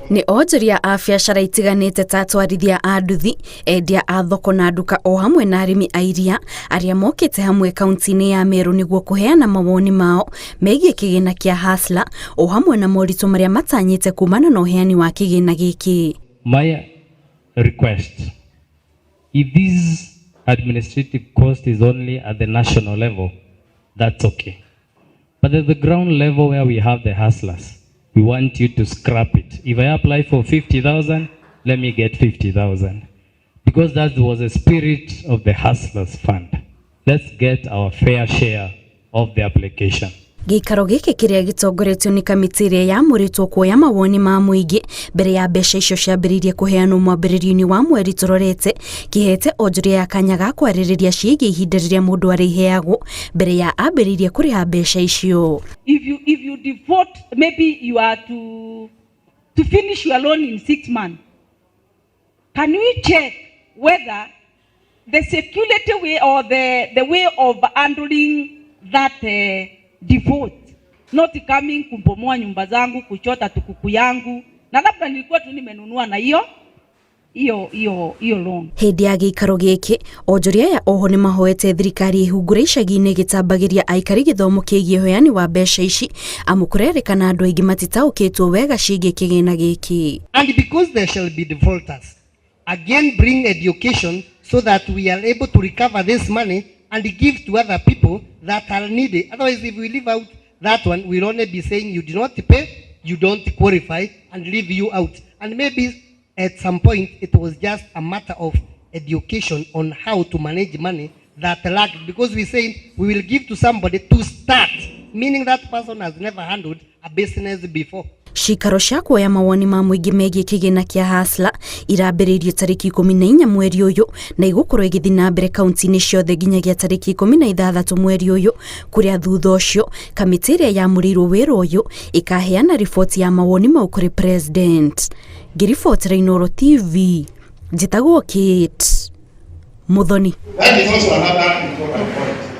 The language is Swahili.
Nĩ onjoria a biacara itiganĩte ta atwarithia a nduthi, endia a thoko na nduka o hamwe na arĩmi a iria arĩa mokĩte hamwe kaunti-inĩ ya Meru nĩguo kũheana mawoni mao megiĩ kĩgĩna kĩa Hustler o hamwe na moritũ marĩa matanyĩte kumana na ũheani wa kĩgĩna gĩkĩ. My request, if this administrative cost is only at the national level, that's okay. But at the ground level where we have the hustlers, we want you to scrap it. If I apply for 50,000, let me get 50,000. Because that was the spirit of the Hustlers Fund. Let's get our fair share of the application. Gĩikaro gĩkĩ kĩrĩa gĩtongoretio nĩ kamĩtĩ ĩrĩa yamũrĩtwo kuoya mawoni ma mũingĩ mbere ya mbeca icio ciambĩrĩirie kũheanwo mwambĩrĩrio-inĩ wa mweri tũrorete, kĩhete onjoria ya kanya ga kwarĩrĩria ciĩgiĩ ihinda rĩrĩa mũndũ arĩheagwo mbere ya ambĩrĩirie kũrĩha mbeca icio. If you default, maybe you are to finish your loan in 6 months. Can we check whether the security way or the way of handling that default, not coming kumbomoa nyumba zangu, kuchota tukuku yangu, na labda nilikuwa tu nimenunua na hiyo loan. Hĩndĩ ya gĩikaro gĩkĩ, onjoria ya oho nĩ mahoete thirikari ĩhungure icagi-inĩ gĩtambagĩria aikari gĩthomo kĩgiĩ ũheani wa mbeca ici, amu kũrerĩkana andũ aingĩ matitaũkĩtwo wega ciĩgiĩ kĩgĩna gĩkĩ. And because there shall be defaulters, again bring education so that we are able to recover this money and give to other people that are needed. Otherwise, if we leave out that one, we'll only be saying you do not pay, you don't qualify, and leave you out. And maybe at some point, it was just a matter of education on how to manage money that lacked. Because we say we will give to somebody to start, meaning that person has never handled a business before. Ciikaro cia kuoya mawoni ma mũingĩ megiĩ kĩgĩna kĩa Hustler irambĩrĩirio tarĩki 14 mweri ũyũ na igũkorwo igĩthiĩ na mbere kaunti-inĩ ciothe nginyagia tarĩki 16 mweri ũyũ, kũrĩa thutha ũcio kamĩtĩ ĩrĩa yamũrĩirwo wĩra ũyũ ĩkaheana riboti ya mawoni mau kũrĩ president. Ngĩribotera Inooro TV, njĩtagwo Kate Muthoni. That is also another important point.